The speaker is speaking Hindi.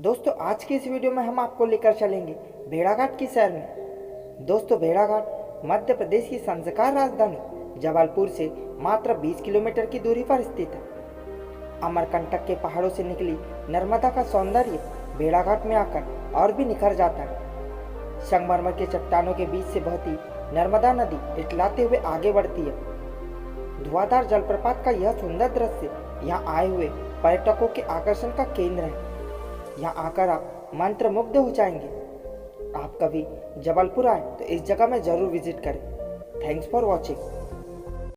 दोस्तों आज की इस वीडियो में हम आपको लेकर चलेंगे भेड़ाघाट की सैर में। दोस्तों भेड़ाघाट मध्य प्रदेश की संस्कार राजधानी जबलपुर से मात्र 20 किलोमीटर की दूरी पर स्थित है। अमरकंटक के पहाड़ों से निकली नर्मदा का सौंदर्य भेड़ाघाट में आकर और भी निखर जाता है। संगमरमर के चट्टानों के बीच से बहती नर्मदा नदी इटलाते हुए आगे बढ़ती है। धुआंधार जलप्रपात का यह सुंदर दृश्य यहाँ आए हुए पर्यटकों के आकर्षण का केंद्र है। यहाँ आकर आप मंत्रमुग्ध हो जाएंगे। आप कभी जबलपुर आए तो इस जगह में जरूर विजिट करें। Thanks for watching.